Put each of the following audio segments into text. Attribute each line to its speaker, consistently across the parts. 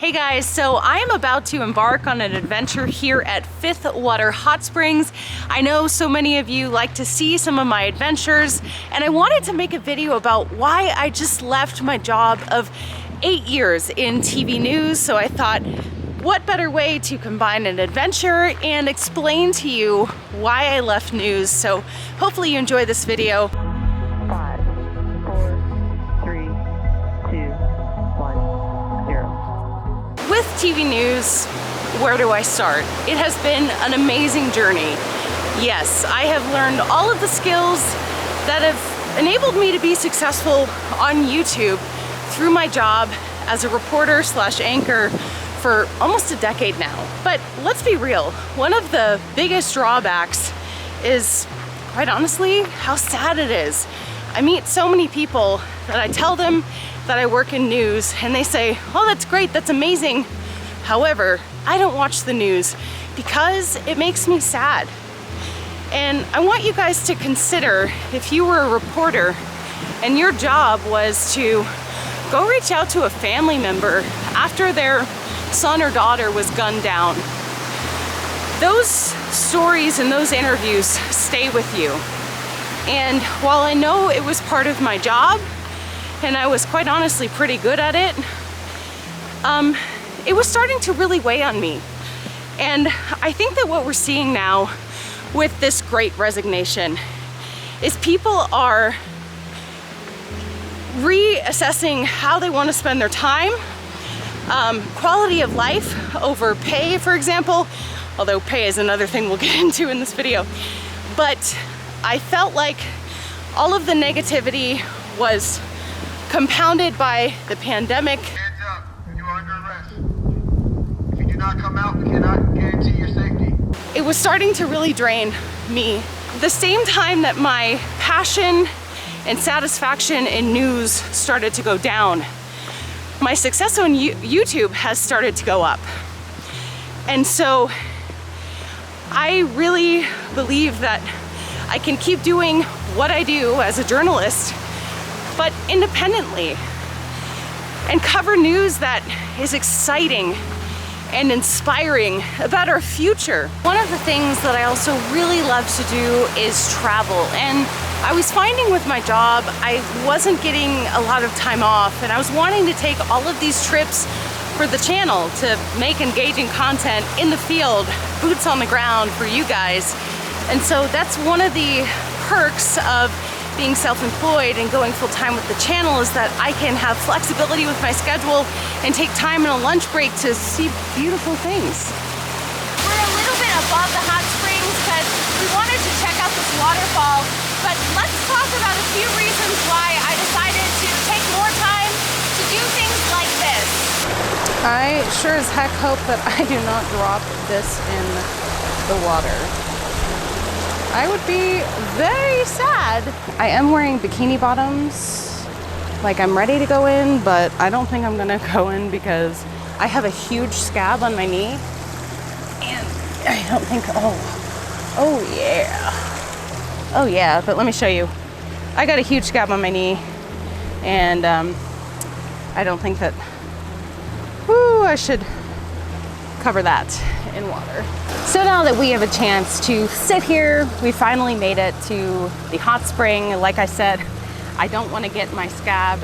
Speaker 1: Hey guys, so I am about to embark on an adventure here at Fifth Water Hot Springs. I know so many of you like to see some of my adventures, and I wanted to make a video about why I just left my job of 8 years in TV news. So I thought, what better way to combine an adventure and explain to you why I left news. So hopefully you enjoy this video.
Speaker 2: 5, 4, 3, 2, 1, 0.
Speaker 1: With TV news, where do I start? It has been an amazing journey. Yes, I have learned all of the skills that have enabled me to be successful on YouTube through my job as a reporter / anchor for almost a decade now. But let's be real, one of the biggest drawbacks is, quite honestly, how sad it is. I meet so many people that I tell them that I work in news and they say, oh, that's great, that's amazing. However, I don't watch the news because it makes me sad. And I want you guys to consider, if you were a reporter and your job was to go reach out to a family member after their son or daughter was gunned down. Those stories and those interviews stay with you. And while I know it was part of my job, and I was quite honestly pretty good at it, it was starting to really weigh on me. And I think that what we're seeing now with this great resignation is people are reassessing how they want to spend their time, quality of life over pay, for example, although pay is another thing we'll get into in this video. But I felt like all of the negativity was compounded by the pandemic.
Speaker 3: Hands up, you are under arrest. If you do not come out, we cannot guarantee your safety.
Speaker 1: It was starting to really drain me. At the same time that my passion and satisfaction in news started to go down, my success on YouTube has started to go up. And so I really believe that I can keep doing what I do as a journalist, but independently, and cover news that is exciting and inspiring about our future. One of the things that I also really love to do is travel. And I was finding with my job, I wasn't getting a lot of time off, and I was wanting to take all of these trips for the channel to make engaging content in the field, boots on the ground for you guys. And so that's one of the perks of being self-employed and going full-time with the channel, is that I can have flexibility with my schedule and take time in a lunch break to see beautiful things. We're a little bit above the hot springs because we wanted to check out this waterfall, but let's talk about a few reasons why I decided to take more time to do things like this.
Speaker 4: I sure as heck hope that I do not drop this in the water. I would be very sad. I am wearing bikini bottoms, like I'm ready to go in, but I don't think I'm gonna go in because I have a huge scab on my knee. And I don't think, oh yeah, but let me show you. I got a huge scab on my knee, and I don't think that, I should cover that in water. So now that we have a chance to sit here, we finally made it to the hot spring. Like I said, I don't want to get my scab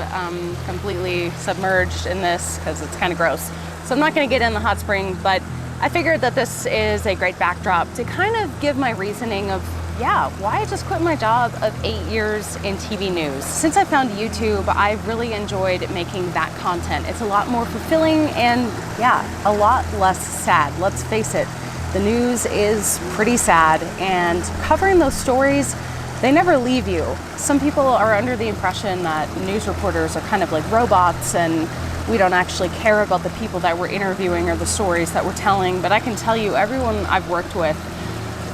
Speaker 4: completely submerged in this because it's kind of gross. So I'm not going to get in the hot spring, but I figured that this is a great backdrop to kind of give my reasoning of, why I just quit my job of 8 years in TV news. Since I found YouTube, I've really enjoyed making that content. It's a lot more fulfilling and a lot less sad. Let's face it, the news is pretty sad, and covering those stories, they never leave you. Some people are under the impression that news reporters are kind of like robots and we don't actually care about the people that we're interviewing or the stories that we're telling, but I can tell you, everyone I've worked with,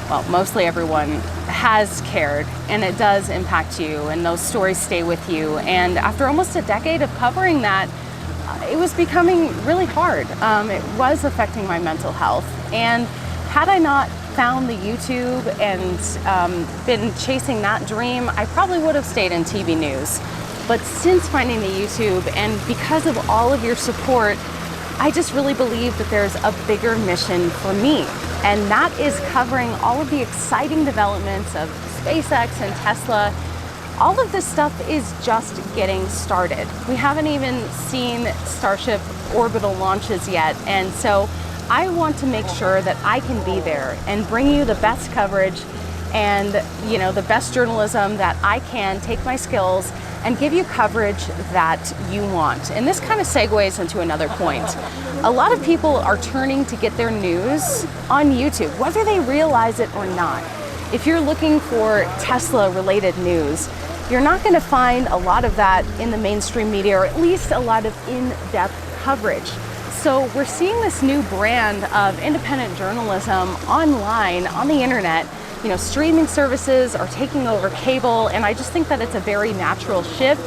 Speaker 4: well, mostly everyone, has cared, and it does impact you, and those stories stay with you. And after almost a decade of covering that, it was becoming really hard. It was affecting my mental health. And had I not found the YouTube and been chasing that dream, I probably would have stayed in TV news. But since finding the YouTube, and because of all of your support, I just really believe that there's a bigger mission for me, and that is covering all of the exciting developments of SpaceX and Tesla. All of this stuff is just getting started. We haven't even seen Starship orbital launches yet, and so I want to make sure that I can be there and bring you the best coverage and the best journalism that I can, take my skills and give you coverage that you want. And this kind of segues into another point. A lot of people are turning to get their news on YouTube, whether they realize it or not. If you're looking for Tesla related news, you're not going to find a lot of that in the mainstream media, or at least a lot of in-depth coverage. So we're seeing this new brand of independent journalism online, on the internet. Streaming services are taking over cable, and I just think that it's a very natural shift.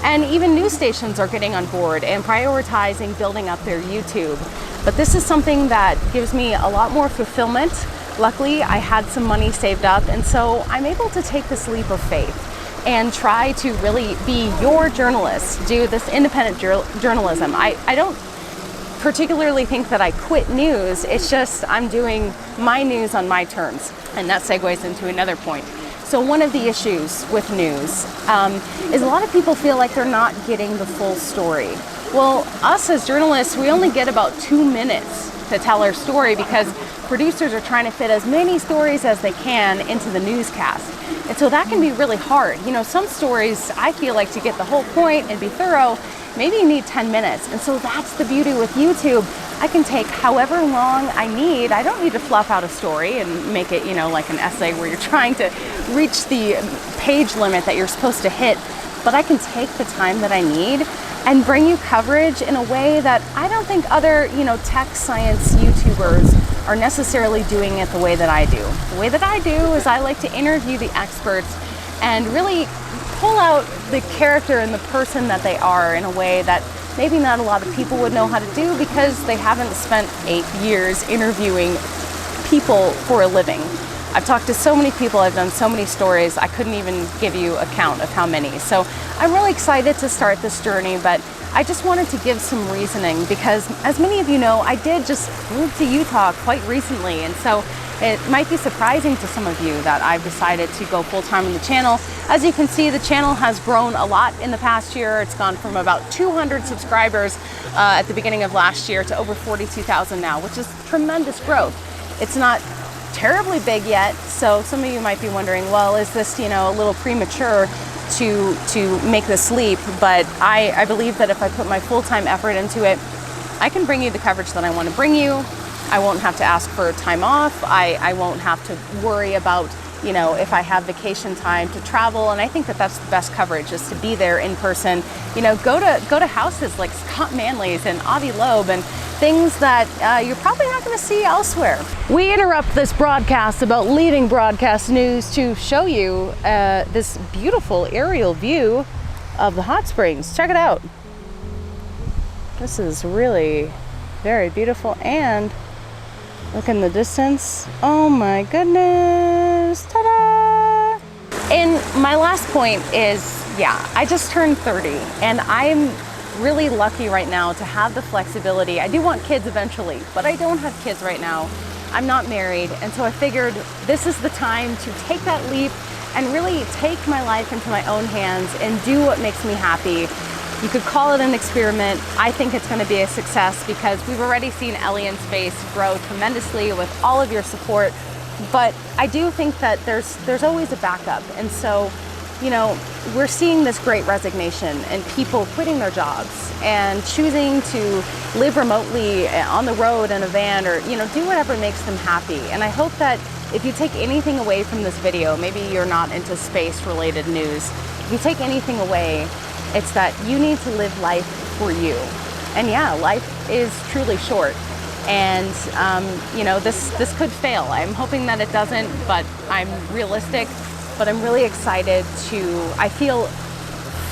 Speaker 4: And even news stations are getting on board and prioritizing building up their YouTube. But this is something that gives me a lot more fulfillment. Luckily, I had some money saved up, and so I'm able to take this leap of faith and try to really be your journalist, do this independent journalism. I don't particularly think that I quit news. It's just I'm doing my news on my terms, and that segues into another point. So one of the issues with news is a lot of people feel like they're not getting the full story. Well, us as journalists, we only get about 2 minutes to tell our story because producers are trying to fit as many stories as they can into the newscast. And so that can be really hard. Some stories, I feel like, to get the whole point and be thorough, maybe you need 10 minutes. And so that's the beauty with YouTube. I can take however long I need. I don't need to fluff out a story and make it, like an essay where you're trying to reach the page limit that you're supposed to hit. But I can take the time that I need and bring you coverage in a way that I don't think other, tech science YouTubers are necessarily doing it the way that I do. The way that I do is I like to interview the experts and really pull out the character and the person that they are in a way that maybe not a lot of people would know how to do because they haven't spent 8 years interviewing people for a living. I've talked to so many people, I've done so many stories, I couldn't even give you a count of how many. So I'm really excited to start this journey, but I just wanted to give some reasoning because, as many of you know, I did just move to Utah quite recently, and so it might be surprising to some of you that I've decided to go full-time on the channel. As you can see, the channel has grown a lot in the past year. It's gone from about 200 subscribers at the beginning of last year to over 42,000 now, which is tremendous growth. It's not terribly big yet, so some of you might be wondering, well, is this, a little premature to make this leap? But I believe that if I put my full-time effort into it, I can bring you the coverage that I want to bring you. I won't have to ask for time off. I won't have to worry about, if I have vacation time to travel. And I think that that's the best coverage, is to be there in person. Go to houses like Scott Manley's and Avi Loeb and things that you're probably not going to see elsewhere. We interrupt this broadcast about leaving broadcast news to show you this beautiful aerial view of the hot springs. Check it out. This is really very beautiful, and look in the distance. Oh my goodness. Ta-da! And my last point is, I just turned 30, and I'm really lucky right now to have the flexibility. I do want kids eventually, but I don't have kids right now. I'm not married, and so I figured this is the time to take that leap and really take my life into my own hands and do what makes me happy. You could call it an experiment. I think it's going to be a success because we've already seen Ellie in space grow tremendously with all of your support. But I do think that there's always a backup. And so, we're seeing this great resignation and people quitting their jobs and choosing to live remotely on the road in a van, or, do whatever makes them happy. And I hope that if you take anything away from this video, maybe you're not into space related news. If you take anything away, it's that you need to live life for you. And life is truly short. And, this could fail. I'm hoping that it doesn't, but I'm realistic. But I'm really excited I feel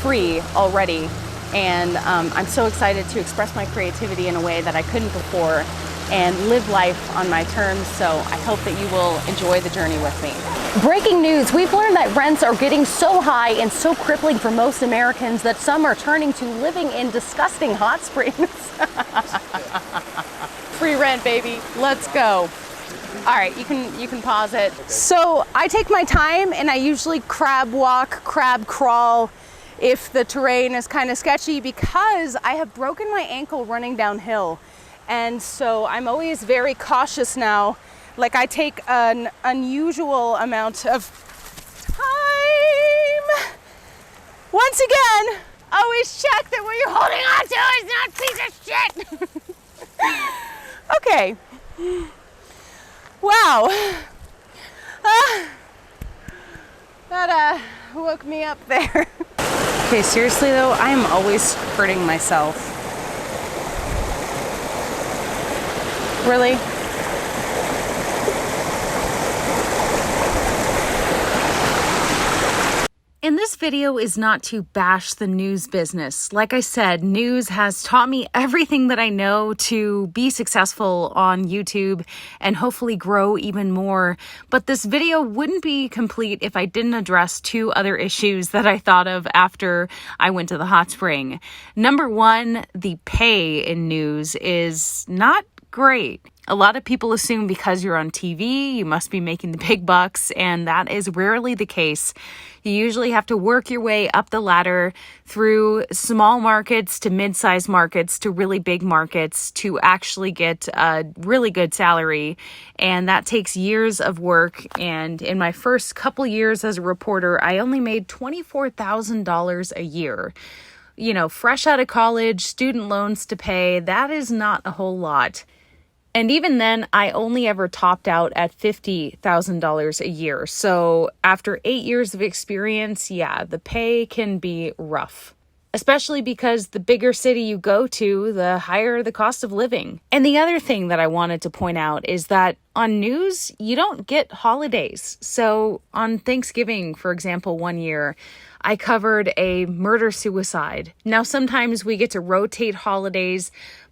Speaker 4: free already. And I'm so excited to express my creativity in a way that I couldn't before. and live life on my terms. So I hope that you will enjoy the journey with me. Breaking news, we've learned that rents are getting so high and so crippling for most Americans that some are turning to living in disgusting hot springs. Free rent, baby. Let's go. All right, you can pause it. So I take my time and I usually crab walk, crab crawl if the terrain is kind of sketchy, because I have broken my ankle running downhill. And so I'm always very cautious now. Like, I take an unusual amount of time. Once again, always check that what you're holding on to is not a piece of shit. Okay. Wow. That woke me up there. Okay, seriously though, I am always hurting myself. Really? And this video is not to bash the news business. Like I said, news has taught me everything that I know to be successful on YouTube and hopefully grow even more. But this video wouldn't be complete if I didn't address two other issues that I thought of after I went to the hot spring. Number one, the pay in news is not great. A lot of people assume because you're on TV, you must be making the big bucks, and that is rarely the case. You usually have to work your way up the ladder through small markets to mid-sized markets to really big markets to actually get a really good salary, and that takes years of work. And in my first couple years as a reporter, I only made $24,000 a year. You know, fresh out of college, student loans to pay, that is not a whole lot. And even then, I only ever topped out at $50,000 a year. So after 8 years of experience, yeah, the pay can be rough. Especially because the bigger city you go to, the higher the cost of living. And the other thing that I wanted to point out is that on news, you don't get holidays. So on Thanksgiving, for example, one year, I covered a murder-suicide. Now, sometimes we get to rotate holidays,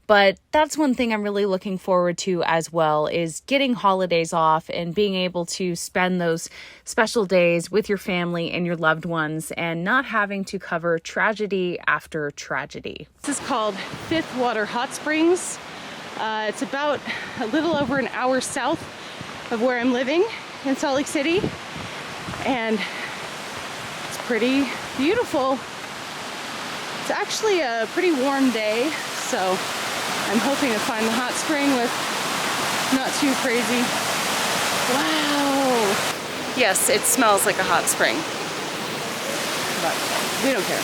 Speaker 4: but that's one thing I'm really looking forward to as well, is getting holidays off and being able to spend those special days with your family and your loved ones and not having to cover tragedy after tragedy. This is called Fifth Water Hot Springs. It's about a little over an hour south of where I'm living in Salt Lake City. And it's pretty beautiful. It's actually a pretty warm day, so I'm hoping to find the hot spring with not too crazy. Wow. Yes, it smells like a hot spring, but we don't care.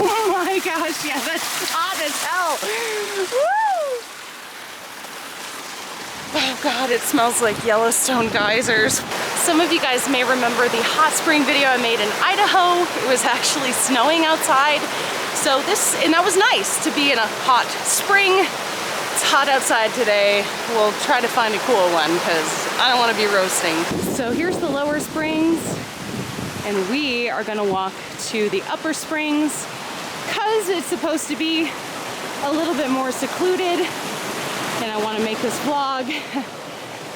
Speaker 4: Oh my gosh, yeah, that's hot as hell. Woo! Oh God, it smells like Yellowstone geysers. Some of you guys may remember the hot spring video I made in Idaho. It was actually snowing outside. And that was nice to be in a hot spring. It's hot outside today. We'll try to find a cool one because I don't want to be roasting. So here's the lower springs, and we are gonna walk to the upper springs because it's supposed to be a little bit more secluded. And I want to make this vlog.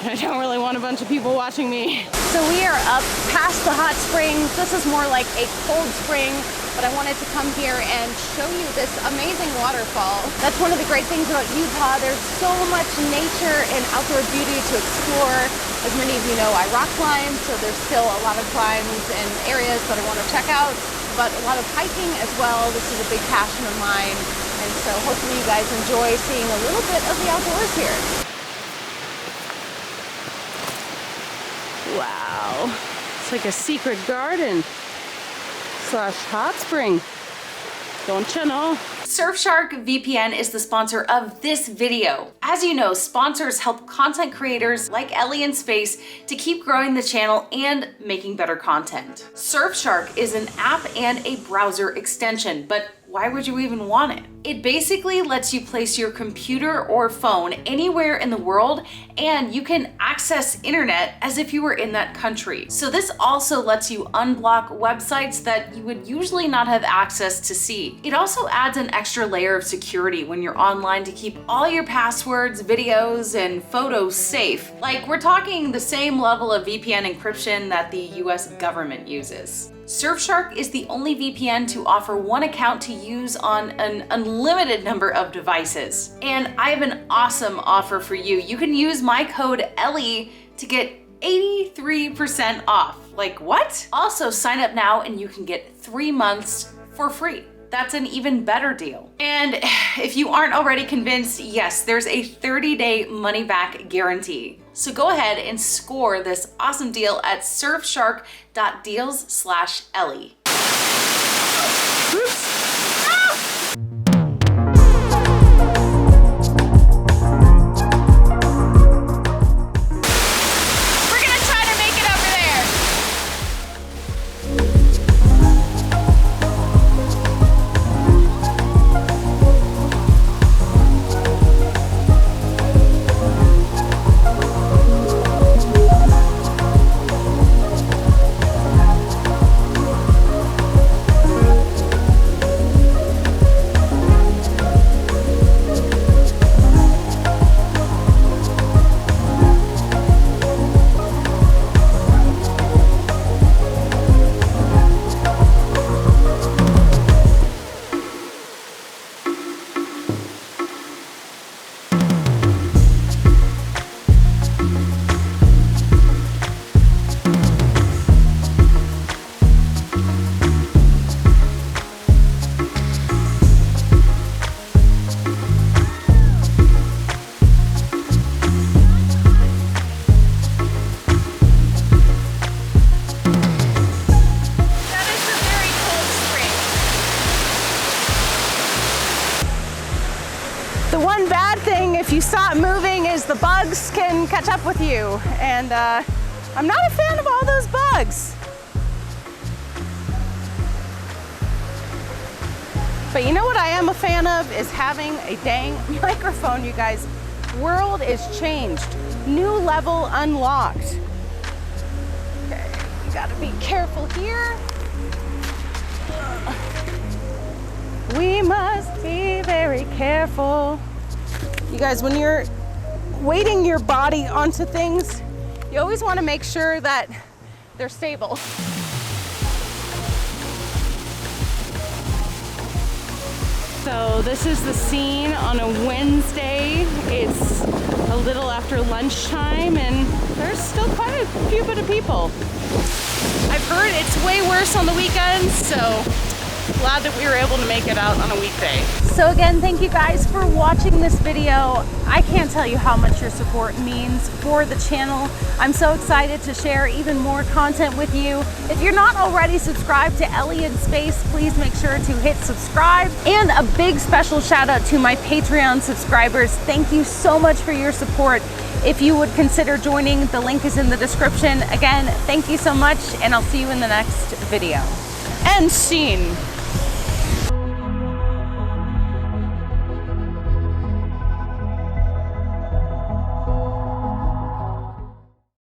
Speaker 4: I don't really want a bunch of people watching me. So we are up past the hot springs. This is more like a cold spring, but I wanted to come here and show you this amazing waterfall. That's one of the great things about Utah. There's so much nature and outdoor beauty to explore. As many of you know, I rock climb, so there's still a lot of climbs and areas that I want to check out, but a lot of hiking as well. This is a big passion of mine. And so hopefully you guys enjoy seeing a little bit of the outdoors here. Wow, it's like a secret garden / hot spring. Don't you know?
Speaker 5: Surfshark VPN is the sponsor of this video. As you know, sponsors help content creators like Ellie in Space to keep growing the channel and making better content. Surfshark is an app and a browser extension, but why would you even want it? It basically lets you place your computer or phone anywhere in the world, and you can access internet as if you were in that country. So this also lets you unblock websites that you would usually not have access to see. It also adds an extra layer of security when you're online to keep all your passwords, videos, and photos safe. Like, we're talking the same level of VPN encryption that the US government uses. Surfshark is the only VPN to offer one account to use on an unlimited number of devices. And I have an awesome offer for you. You can use my code Ellie to get 83% off. Like, what? Also, sign up now and you can get 3 months for free. That's an even better deal. And if you aren't already convinced, yes, there's a 30-day money-back guarantee. So go ahead and score this awesome deal at surfshark.deals/Ellie.
Speaker 4: The one bad thing if you stop moving is the bugs can catch up with you. And I'm not a fan of all those bugs. But you know what I am a fan of is having a dang microphone, you guys. World is changed. New level unlocked. Okay, we gotta be careful here. We must be very careful. You guys, when you're weighting your body onto things, you always want to make sure that they're stable. So this is the scene on a Wednesday. It's a little after lunchtime and there's still quite a few bit of people.
Speaker 1: I've heard it's way worse on the weekends, so glad that we were able to make it out on a weekday.
Speaker 4: So again, thank you guys for watching this video. I can't tell you how much your support means for the channel. I'm so excited to share even more content with you. If you're not already subscribed to Ellie in Space, please make sure to hit subscribe. And a big special shout out to my Patreon subscribers. Thank you so much for your support. If you would consider joining, the link is in the description. Again, thank you so much, and I'll see you in the next video.
Speaker 1: End scene.